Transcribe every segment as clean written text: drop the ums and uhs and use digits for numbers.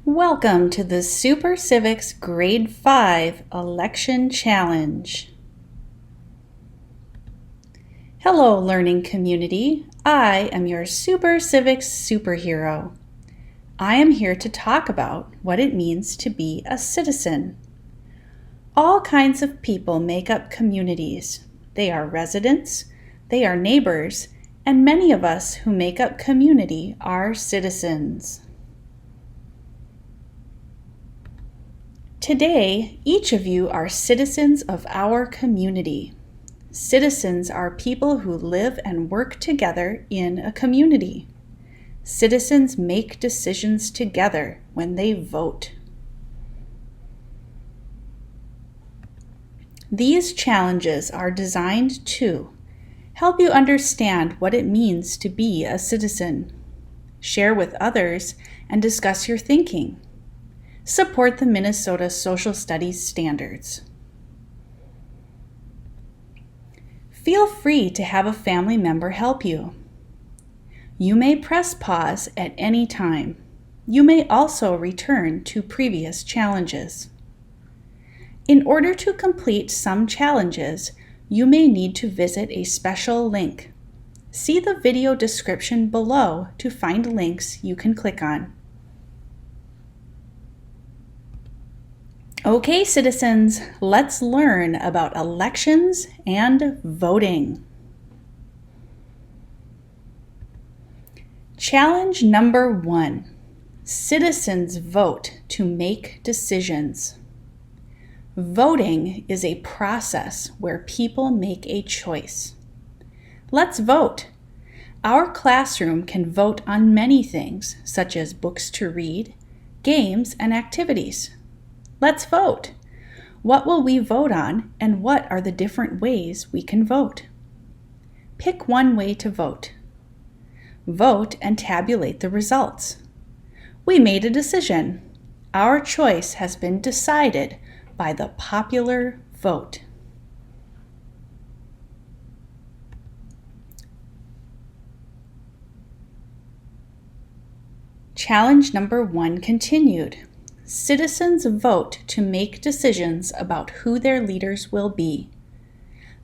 Welcome to the Super Civics Grade 5 Election Challenge. Hello, learning community. I am your Super Civics superhero. I am here to talk about what it means to be a citizen. All kinds of people make up communities. They are residents, they are neighbors, and many of us who make up community are citizens. Today, each of you are citizens of our community. Citizens are people who live and work together in a community. Citizens make decisions together when they vote. These challenges are designed to help you understand what it means to be a citizen, share with others, and discuss your thinking. Support the Minnesota Social Studies standards. Feel free to have a family member help you. You may press pause at any time. You may also return to previous challenges. In order to complete some challenges, you may need to visit a special link. See the video description below to find links you can click on. Okay, citizens, let's learn about elections and voting. Challenge number 1. Citizens vote to make decisions. Voting is a process where people make a choice. Let's vote. Our classroom can vote on many things, such as books to read, games, and activities. Let's vote. What will we vote on, and what are the different ways we can vote? Pick one way to vote. Vote and tabulate the results. We made a decision. Our choice has been decided by the popular vote. Challenge number 1 continued. Citizens vote to make decisions about who their leaders will be.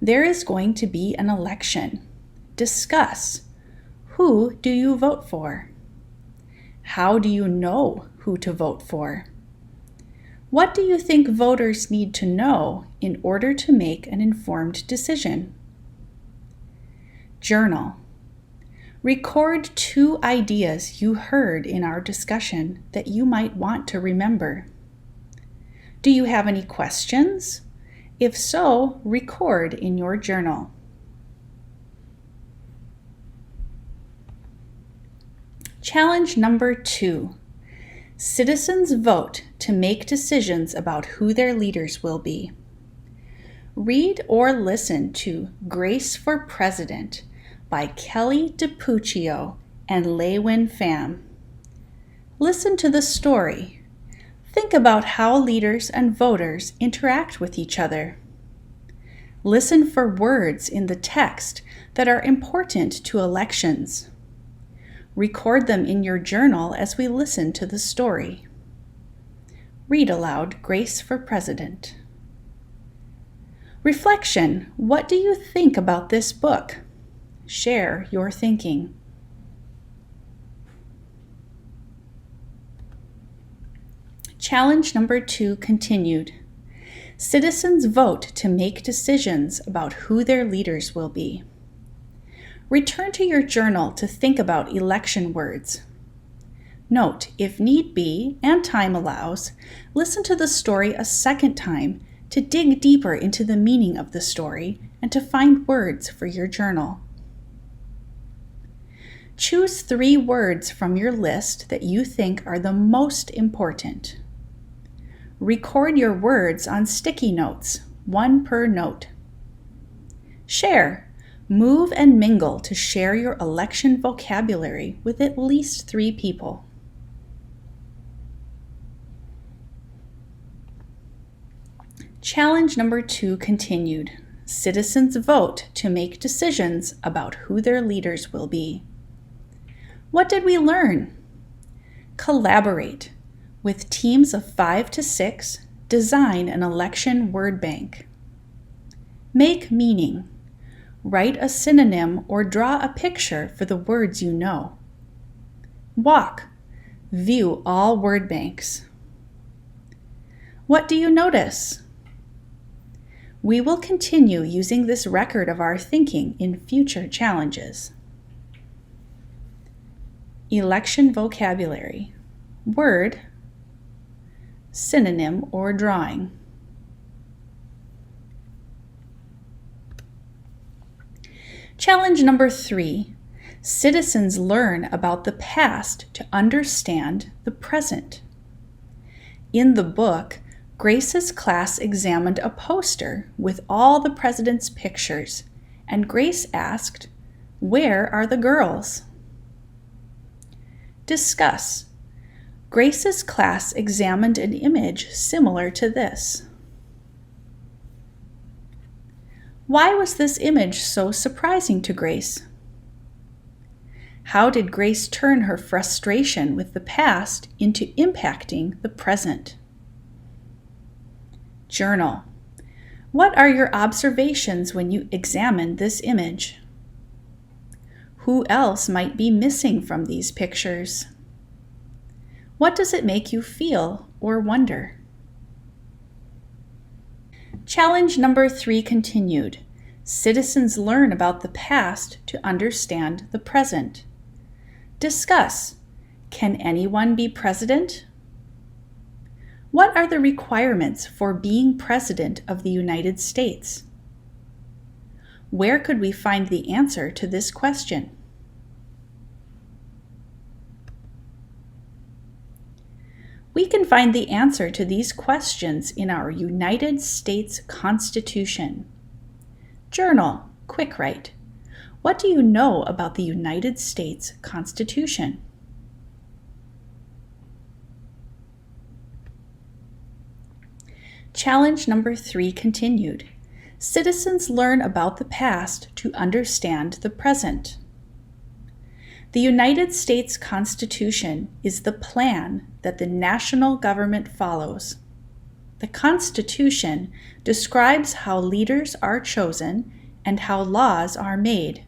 There is going to be an election. Discuss. Who do you vote for? How do you know who to vote for? What do you think voters need to know in order to make an informed decision? Journal. Record 2 ideas you heard in our discussion that you might want to remember. Do you have any questions? If so, record in your journal. Challenge number 2. Citizens vote to make decisions about who their leaders will be. Read or listen to Grace for President by Kelly DiPuccio and Lewin Pham. Listen to the story. Think about how leaders and voters interact with each other. Listen for words in the text that are important to elections. Record them in your journal as we listen to the story. Read aloud Grace for President. Reflection. What do you think about this book? Share your thinking. Challenge number 2 continued. Citizens vote to make decisions about who their leaders will be. Return to your journal to think about election words. Note, if need be and time allows, listen to the story a second time to dig deeper into the meaning of the story and to find words for your journal. Choose 3 words from your list that you think are the most important. Record your words on sticky notes, 1 per note. Share. Move and mingle to share your election vocabulary with at least 3 people. Challenge number 2 continued. Citizens vote to make decisions about who their leaders will be. What did we learn? Collaborate. With teams of 5 to 6, design an election word bank. Make meaning. Write a synonym or draw a picture for the words you know. Walk. View all word banks. What do you notice? We will continue using this record of our thinking in future challenges. Election vocabulary. Word, synonym or drawing. Challenge number 3. Citizens learn about the past to understand the present. In the book, Grace's class examined a poster with all the president's pictures, and Grace asked, "Where are the girls?" Discuss. Grace's class examined an image similar to this. Why was this image so surprising to Grace? How did Grace turn her frustration with the past into impacting the present? Journal. What are your observations when you examine this image? Who else might be missing from these pictures? What does it make you feel or wonder? Challenge number 3 continued. Citizens learn about the past to understand the present. Discuss. Can anyone be president? What are the requirements for being President of the United States? Where could we find the answer to this question? We can find the answer to these questions in our United States Constitution. Journal, quick write. What do you know about the United States Constitution? Challenge number 3 continued. Citizens learn about the past to understand the present. The United States Constitution is the plan that the national government follows. The Constitution describes how leaders are chosen and how laws are made.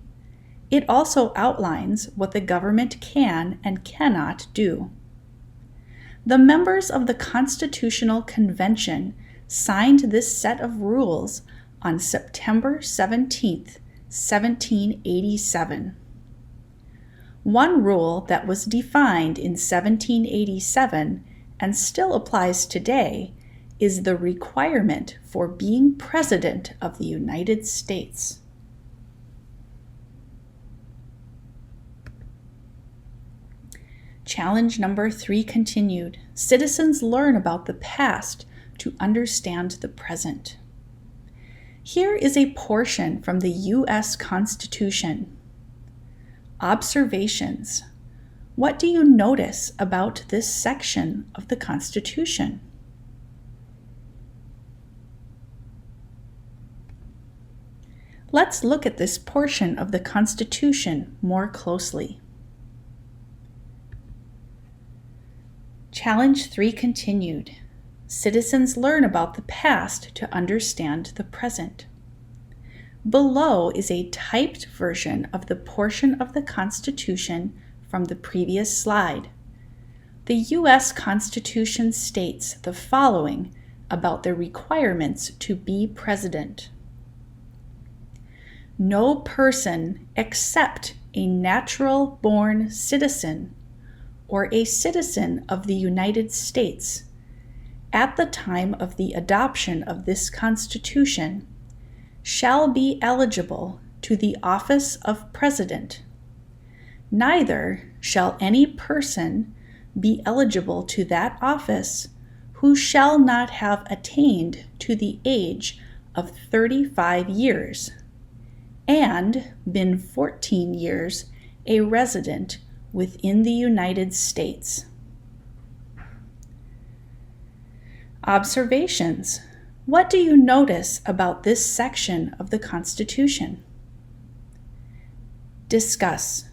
It also outlines what the government can and cannot do. The members of the Constitutional Convention signed this set of rules on September 17, 1787. One rule that was defined in 1787 and still applies today is the requirement for being President of the United States. Challenge number 3 continued. Citizens learn about the past to understand the present. Here is a portion from the U.S. Constitution. Observations. What do you notice about this section of the Constitution? Let's look at this portion of the Constitution more closely. Challenge 3 continued. Citizens learn about the past to understand the present. Below is a typed version of the portion of the Constitution from the previous slide. The U.S. Constitution states the following about the requirements to be president. No person except a natural-born citizen or a citizen of the United States at the time of the adoption of this Constitution shall be eligible to the office of President. Neither shall any person be eligible to that office who shall not have attained to the age of 35 years and been 14 years a resident within the United States. Observations. What do you notice about this section of the Constitution? Discuss.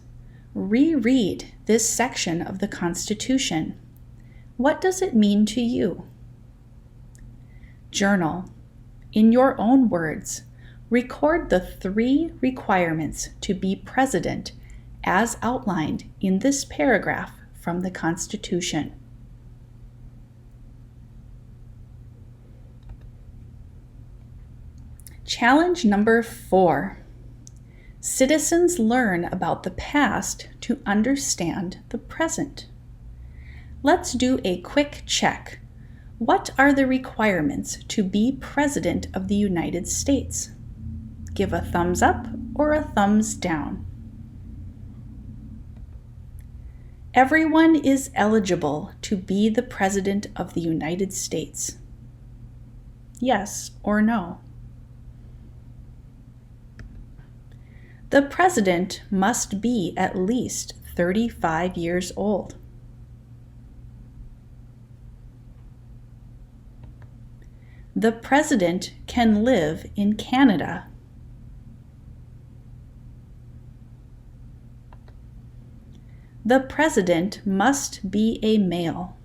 Reread this section of the Constitution. What does it mean to you? Journal. In your own words, record the 3 requirements to be president as outlined in this paragraph from the Constitution. Challenge number 4. Citizens learn about the past to understand the present. Let's do a quick check. What are the requirements to be President of the United States? Give a thumbs up or a thumbs down. Everyone is eligible to be the President of the United States. Yes or no? The President must be at least 35 years old. The President can live in Canada. The President must be a male.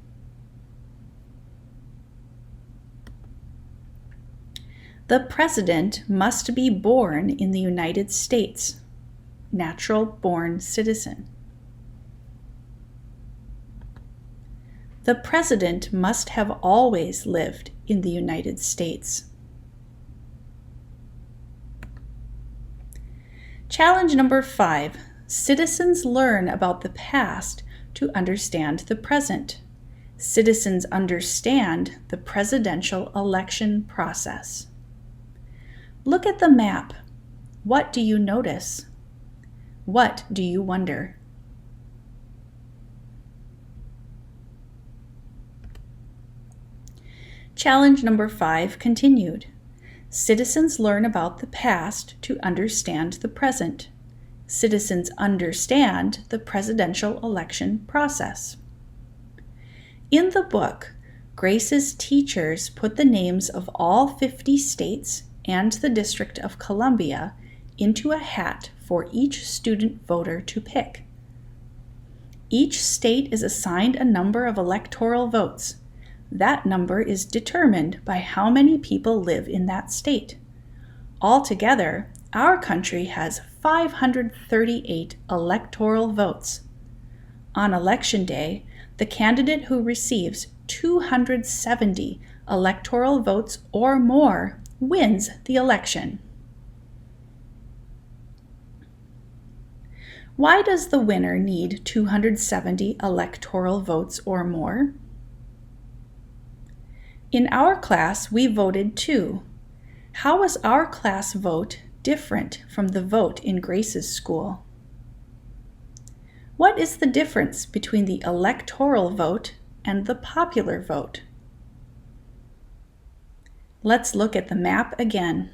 The President must be born in the United States, natural-born citizen. The President must have always lived in the United States. Challenge number 5. Citizens learn about the past to understand the present. Citizens understand the presidential election process. Look at the map. What do you notice? What do you wonder? Challenge number 5 continued. Citizens learn about the past to understand the present. Citizens understand the presidential election process. In the book, Grace's teachers put the names of all 50 states and the District of Columbia into a hat for each student voter to pick. Each state is assigned a number of electoral votes. That number is determined by how many people live in that state. Altogether, our country has 538 electoral votes. On election day, the candidate who receives 270 electoral votes or more wins the election. Why does the winner need 270 electoral votes or more? In our class, we voted too. How was our class vote different from the vote in Grace's school? What is the difference between the electoral vote and the popular vote? Let's look at the map again.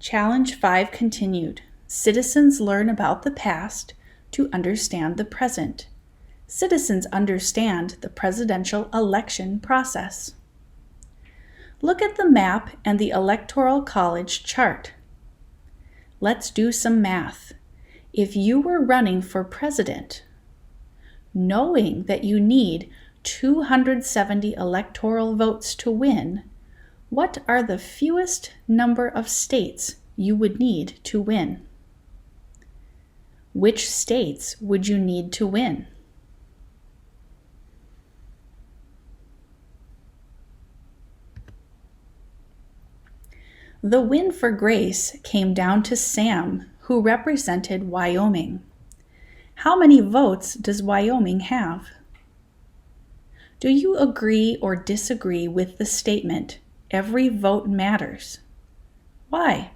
Challenge 5 continued. Citizens learn about the past to understand the present. Citizens understand the presidential election process. Look at the map and the Electoral College chart. Let's do some math. If you were running for president, knowing that you need 270 electoral votes to win, what are the fewest number of states you would need to win? Which states would you need to win? The win for Grace came down to Sam, who represented Wyoming. How many votes does Wyoming have? Do you agree or disagree with the statement, "Every vote matters"? Why?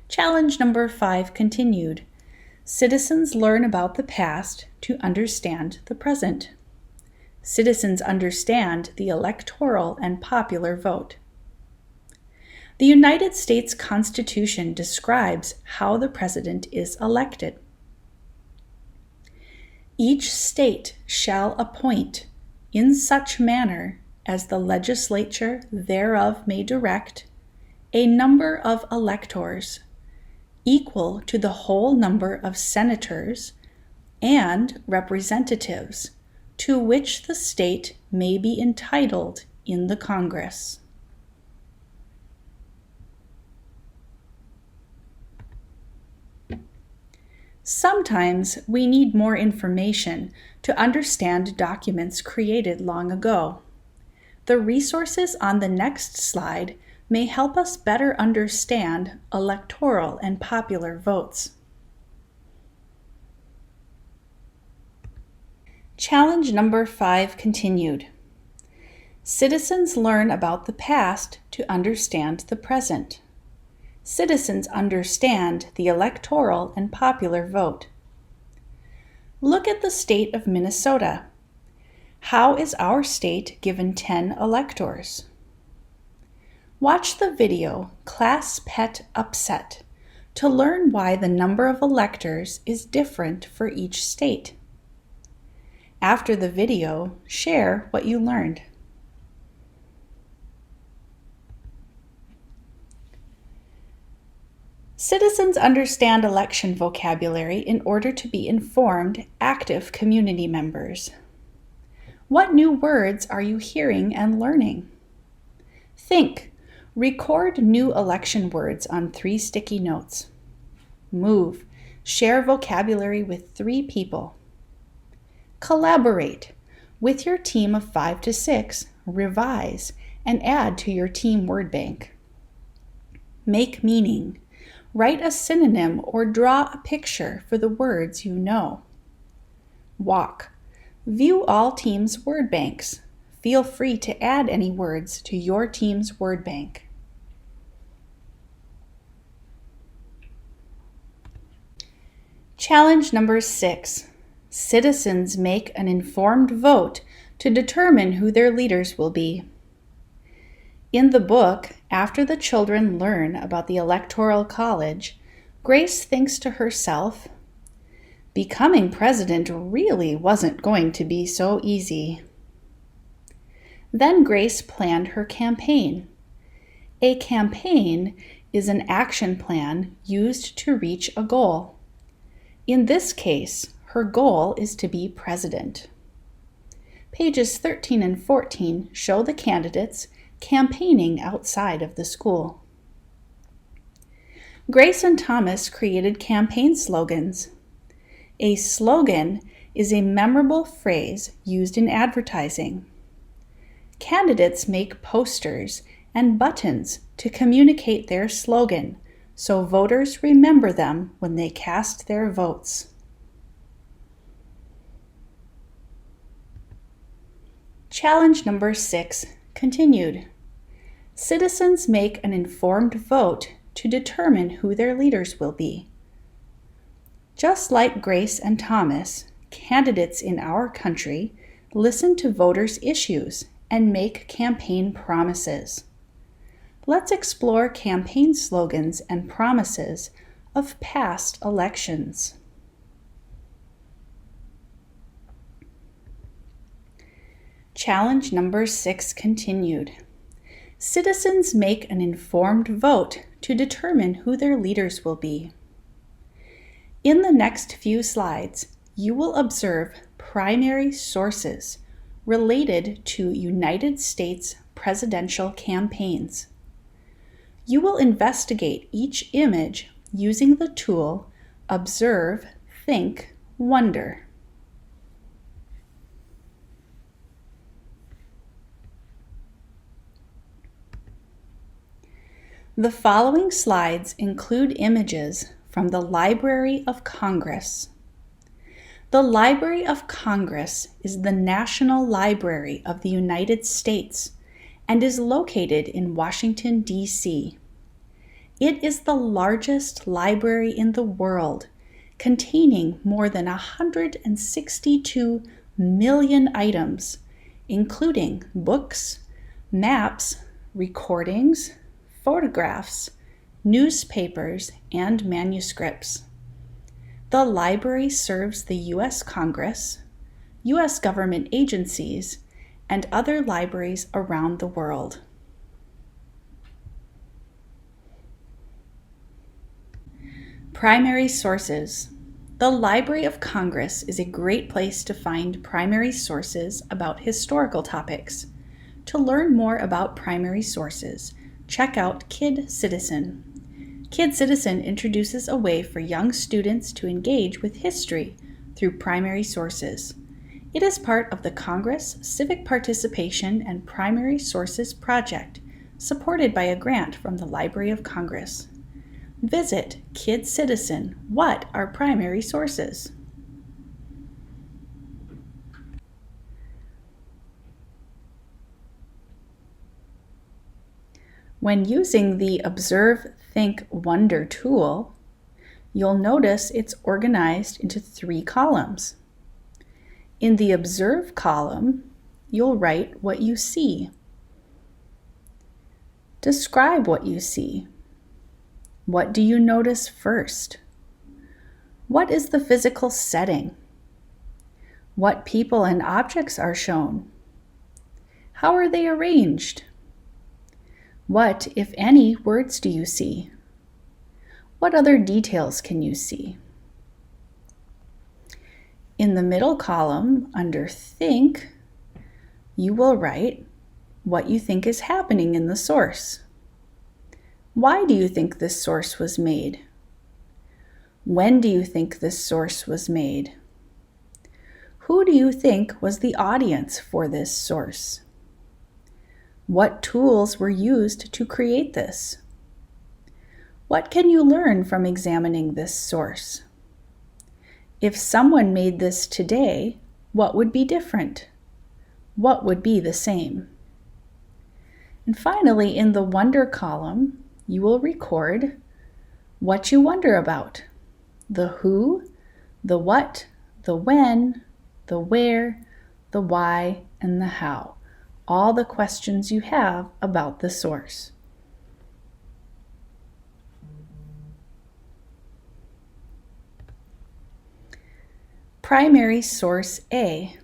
Challenge number 5 continued. Citizens learn about the past to understand the present. Citizens understand the electoral and popular vote. The United States Constitution describes how the president is elected. Each state shall appoint, in such manner as the legislature thereof may direct, a number of electors, equal to the whole number of senators and representatives to which the state may be entitled in the Congress. Sometimes we need more information to understand documents created long ago. The resources on the next slide may help us better understand electoral and popular votes. Challenge number 5 continued. Citizens learn about the past to understand the present. Citizens understand the electoral and popular vote. Look at the state of Minnesota. How is our state given 10 electors? Watch the video Class Pet Upset to learn why the number of electors is different for each state. After the video, share what you learned. Citizens understand election vocabulary in order to be informed, active community members. What new words are you hearing and learning? Think. Record new election words on 3 sticky notes. Move. Share vocabulary with 3 people. Collaborate. With your team of 5 to 6, revise and add to your team word bank. Make meaning. Write a synonym or draw a picture for the words you know. Walk. View all teams' word banks. Feel free to add any words to your team's word bank. Challenge number 6. Citizens make an informed vote to determine who their leaders will be. In the book, after the children learn about the Electoral College, Grace thinks to herself, becoming president really wasn't going to be so easy. Then Grace planned her campaign. A campaign is an action plan used to reach a goal. In this case, her goal is to be president. Pages 13 and 14 show the candidates campaigning outside of the school. Grace and Thomas created campaign slogans. A slogan is a memorable phrase used in advertising. Candidates make posters and buttons to communicate their slogan so voters remember them when they cast their votes. Challenge number 6 continued. Citizens make an informed vote to determine who their leaders will be. Just like Grace and Thomas, candidates in our country listen to voters' issues and make campaign promises. Let's explore campaign slogans and promises of past elections. Challenge number 6 continued. Citizens make an informed vote to determine who their leaders will be. In the next few slides, you will observe primary sources related to United States presidential campaigns. You will investigate each image using the tool Observe, Think, Wonder. The following slides include images from the Library of Congress. The Library of Congress is the National Library of the United States and is located in Washington, D.C. It is the largest library in the world, containing more than 162 million items, including books, maps, recordings, photographs, newspapers, and manuscripts. The library serves the U.S. Congress, U.S. government agencies, and other libraries around the world. Primary sources. The Library of Congress is a great place to find primary sources about historical topics. To learn more about primary sources, check out Kid Citizen. Kid Citizen introduces a way for young students to engage with history through primary sources. It is part of the Congress Civic Participation and Primary Sources Project, supported by a grant from the Library of Congress. Visit Kid Citizen. What are primary sources? When using the Observe, Think, Wonder tool, you'll notice it's organized into 3 columns. In the Observe column, you'll write what you see. Describe what you see. What do you notice first? What is the physical setting? What people and objects are shown? How are they arranged? What, if any, words do you see? What other details can you see? In the middle column, under Think, you will write what you think is happening in the source. Why do you think this source was made? When do you think this source was made? Who do you think was the audience for this source? What tools were used to create this? What can you learn from examining this source? If someone made this today, what would be different? What would be the same? And finally, in the Wonder column, you will record what you wonder about: the who, the what, the when, the where, the why, and the how. All the questions you have about the source. Primary source A.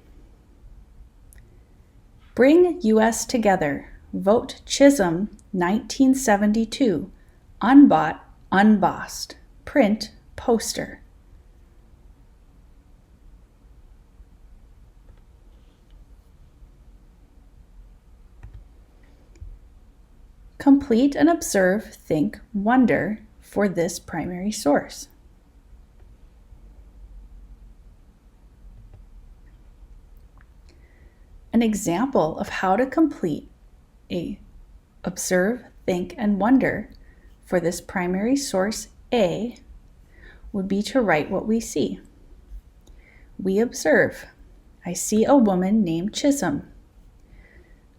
Bring U.S. Together. Vote Chisholm, 1972. Unbought, unbossed. Print, poster. Complete and observe, think, wonder for this primary source. An example of how to complete a observe, think, and wonder for this primary source A would be to write what we see. We observe. I see a woman named Chisholm.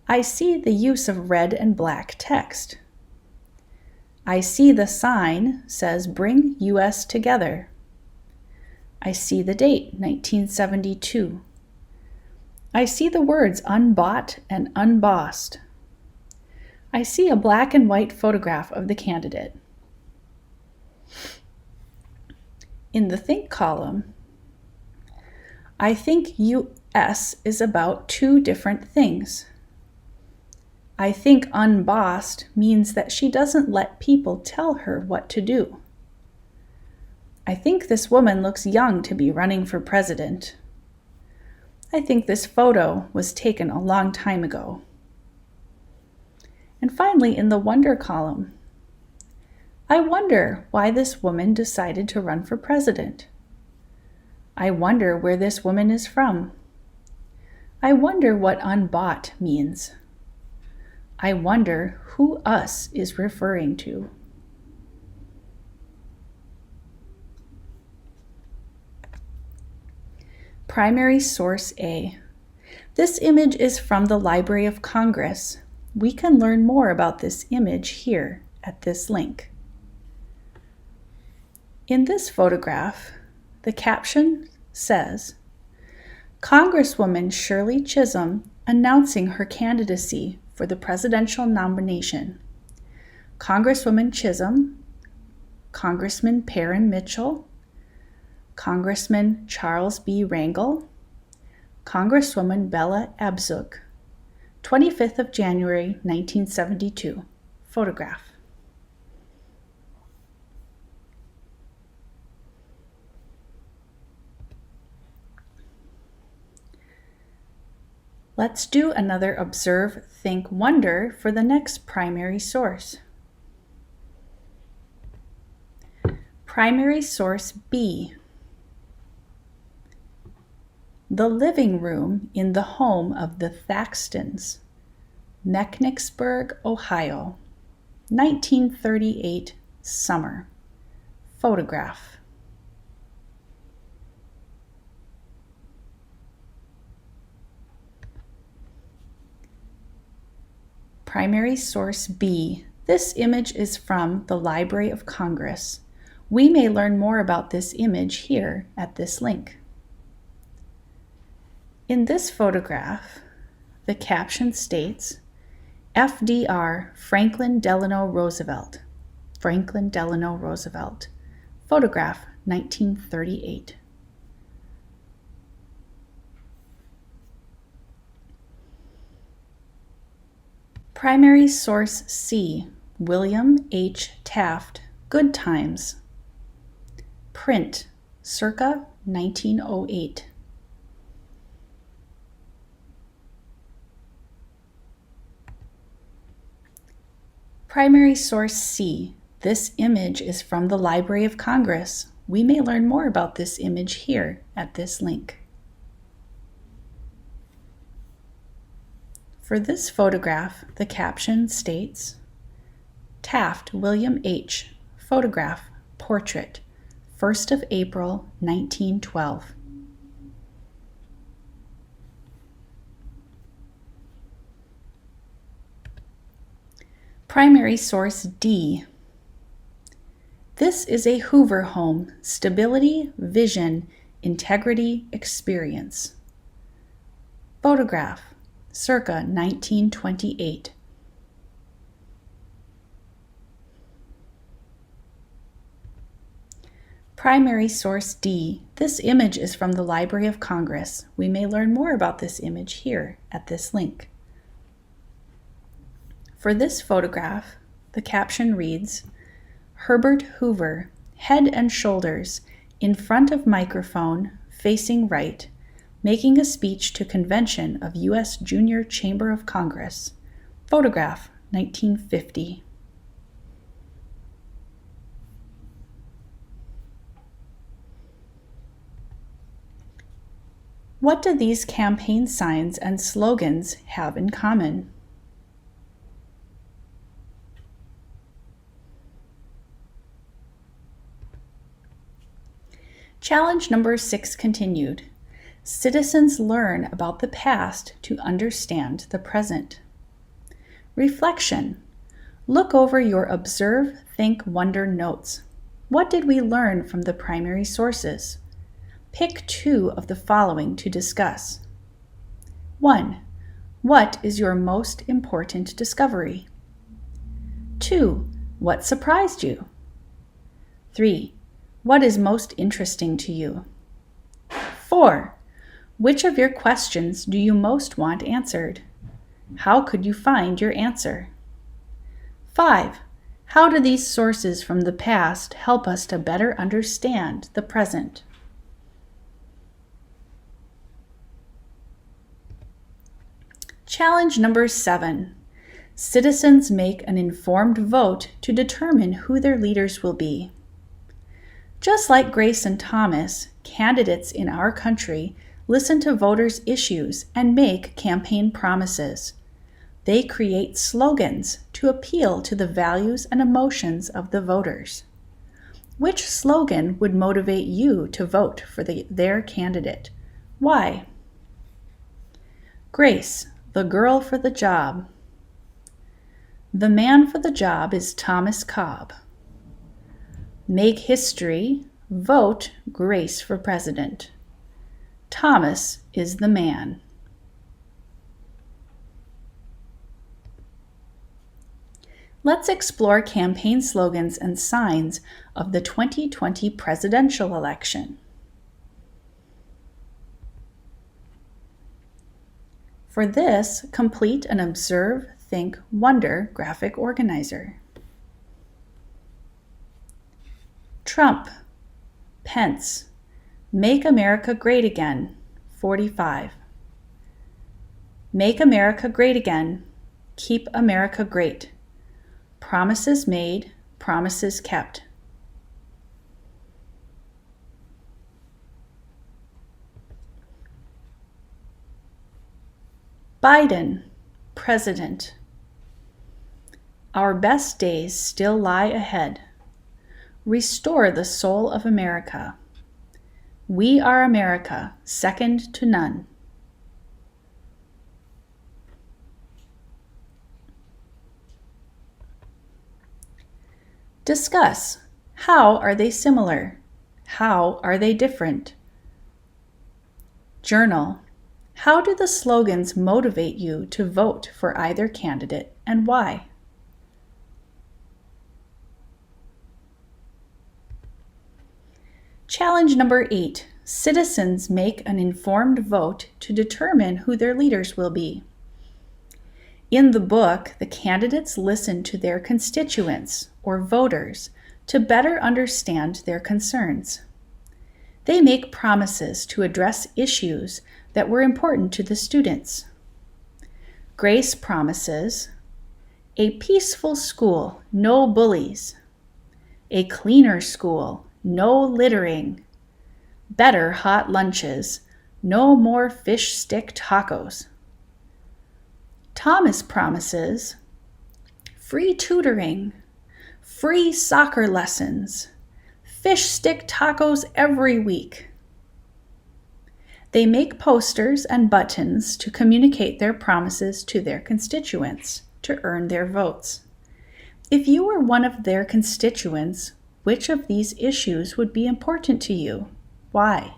I see the use of red and black text. I see the sign says Bring U.S. Together. I see the date, 1972. I see the words unbought and unbossed. I see a black and white photograph of the candidate. In the Think column, I think U.S. is about 2 different things. I think unbossed means that she doesn't let people tell her what to do. I think this woman looks young to be running for president. I think this photo was taken a long time ago. And finally, in the wonder column, I wonder why this woman decided to run for president. I wonder where this woman is from. I wonder what unbought means. I wonder who us is referring to. Primary source A. This image is from the Library of Congress. We can learn more about this image here at this link. In this photograph, the caption says, Congresswoman Shirley Chisholm announcing her candidacy for the presidential nomination. Congresswoman Chisholm, Congressman Perrin Mitchell, Congressman Charles B. Rangel, Congresswoman Bella Abzug, 25th of January, 1972. Photograph. Let's do another observe, think, wonder for the next primary source. Primary source B. The living room in the home of the Thaxtons, Mechanicsburg, Ohio, 1938 summer. Photograph. Primary source B. This image is from the Library of Congress. We may learn more about this image here at this link. In this photograph, the caption states, FDR, Franklin Delano Roosevelt. Franklin Delano Roosevelt. Photograph, 1938. Primary source C. William H. Taft, Good Times. Print, circa 1908. Primary source C. This image is from the Library of Congress. We may learn more about this image here at this link. For this photograph, the caption states, Taft, William H. Photograph, portrait, 1st of April, 1912. Primary source D. This is a Hoover home, stability, vision, integrity, experience. Photograph, circa 1928. Primary source D. This image is from the Library of Congress. We may learn more about this image here at this link. For this photograph, the caption reads, Herbert Hoover, head and shoulders, in front of microphone, facing right, making a speech to convention of U.S. Junior Chamber of Congress. Photograph, 1950. What do these campaign signs and slogans have in common? Challenge number 6 continued. Citizens learn about the past to understand the present. Reflection. Look over your observe, think, wonder notes. What did we learn from the primary sources? Pick 2 of the following to discuss. 1. What is your most important discovery? 2. What surprised you? 3. What is most interesting to you? 4. Which of your questions do you most want answered? How could you find your answer? 5. How do these sources from the past help us to better understand the present? Challenge number 7. Citizens make an informed vote to determine who their leaders will be. Just like Grace and Thomas, candidates in our country listen to voters' issues and make campaign promises. They create slogans to appeal to the values and emotions of the voters. Which slogan would motivate you to vote for their candidate? Why? Grace, the girl for the job. The man for the job is Thomas Cobb. Make history, vote Grace for president. Thomas is the man. Let's explore campaign slogans and signs of the 2020 presidential election. For this, complete an observe, think, wonder graphic organizer. Trump, Pence, Make America Great Again, 45. Make America Great Again. Keep America Great. Promises made, promises kept. Biden, President. Our best days still lie ahead. Restore the soul of America. We are America, second to none. Discuss. How are they similar? How are they different? Journal. How do the slogans motivate you to vote for either candidate and why? Challenge number 8. Citizens make an informed vote to determine who their leaders will be. In the book, the candidates listen to their constituents, or voters, to better understand their concerns. They make promises to address issues that were important to the students. Grace promises a peaceful school, no bullies, a cleaner school, no littering, better hot lunches, no more fish stick tacos. Thomas promises free tutoring, free soccer lessons, fish stick tacos every week. They make posters and buttons to communicate their promises to their constituents to earn their votes. If you were one of their constituents, which of these issues would be important to you? Why?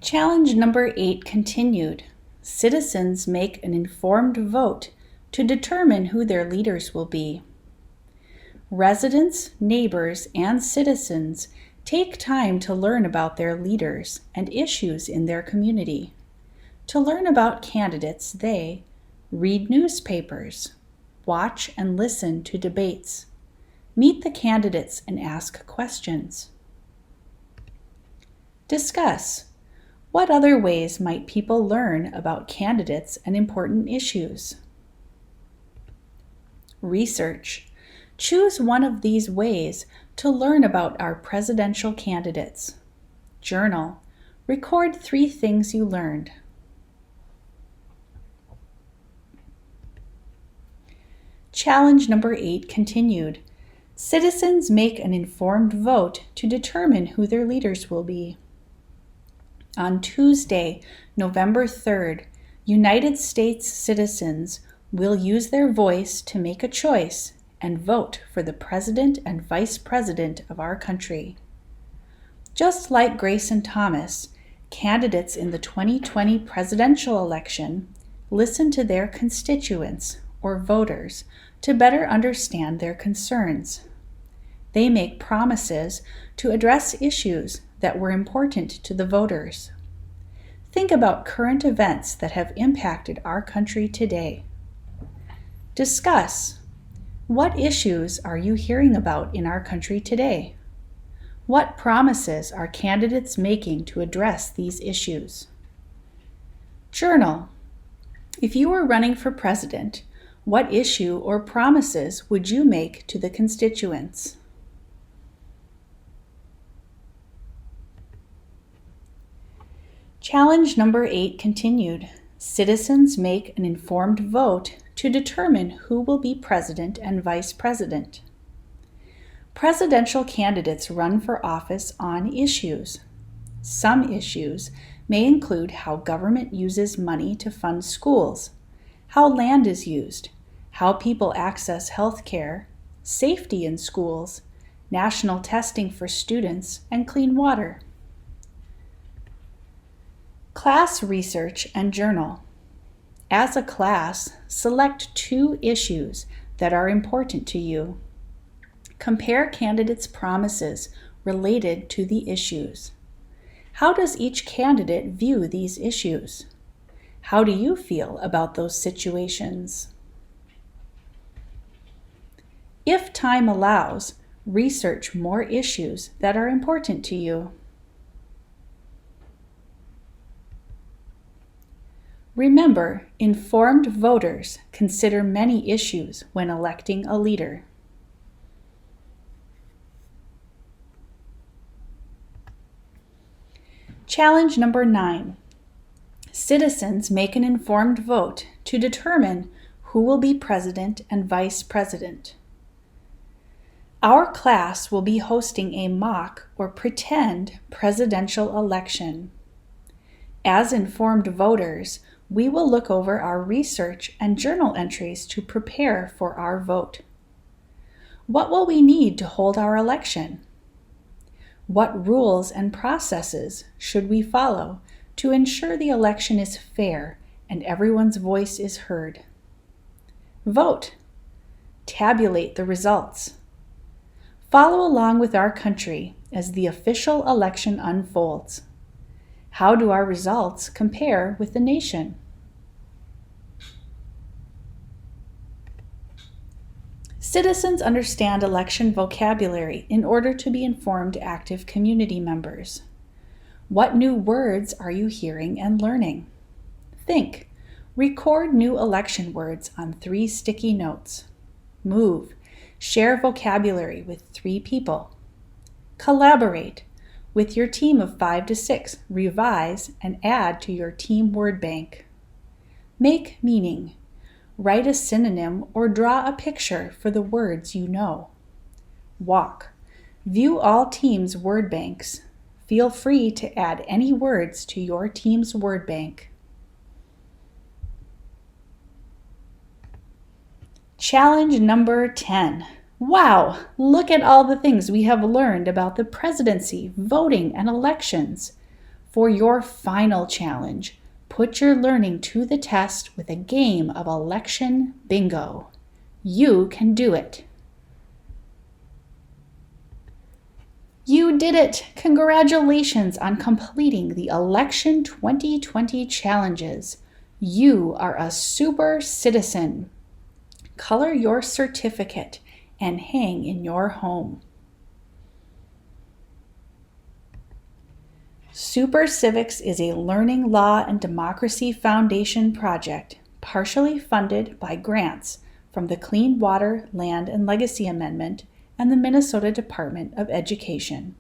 Challenge number 8 continued. Citizens make an informed vote to determine who their leaders will be. Residents, neighbors, and citizens take time to learn about their leaders and issues in their community. To learn about candidates, they read newspapers, watch and listen to debates, meet the candidates and ask questions. Discuss. What other ways might people learn about candidates and important issues? Research. Choose one of these ways to learn about our presidential candidates. Journal. Record 3 things you learned. Challenge number 8 continued. Citizens make an informed vote to determine who their leaders will be. On Tuesday, November 3rd, United States citizens will use their voice to make a choice and vote for the President and Vice President of our country. Just like Grace and Thomas, candidates in the 2020 presidential election listen to their constituents or voters to better understand their concerns. They make promises to address issues that were important to the voters. Think about current events that have impacted our country today. Discuss. What issues are you hearing about in our country today? What promises are candidates making to address these issues? Journal. If you were running for president, what issue or promises would you make to the constituents? Challenge number 8 continued. Citizens make an informed vote to determine who will be president and vice president. Presidential candidates run for office on issues. Some issues may include how government uses money to fund schools, how land is used, how people access health care, safety in schools, national testing for students, and clean water. Class research and journal. As a class, select 2 issues that are important to you. Compare candidates' promises related to the issues. How does each candidate view these issues? How do you feel about those situations? If time allows, research more issues that are important to you. Remember, informed voters consider many issues when electing a leader. Challenge number 9. Citizens make an informed vote to determine who will be president and vice president. Our class will be hosting a mock or pretend presidential election. As informed voters, we will look over our research and journal entries to prepare for our vote. What will we need to hold our election? What rules and processes should we follow to ensure the election is fair and everyone's voice is heard? Vote. Tabulate the results. Follow along with our country as the official election unfolds. How do our results compare with the nation? Citizens understand election vocabulary in order to be informed, active community members. What new words are you hearing and learning? Think. Record new election words on 3 sticky notes. Move. Share vocabulary with 3 people. Collaborate. With your team of 5 to 6, revise and add to your team word bank. Make meaning. Write a synonym or draw a picture for the words you know. Walk. View all teams' word banks. Feel free to add any words to your team's word bank. Challenge number 10. Wow, look at all the things we have learned about the presidency, voting, and elections. For your final challenge, put your learning to the test with a game of election bingo. You can do it. You did it! Congratulations on completing the Election 2020 challenges. You are a super citizen. Color your certificate and hang in your home. Super Civics is a Learning Law and Democracy Foundation project, partially funded by grants from the Clean Water, Land, and Legacy Amendment and the Minnesota Department of Education.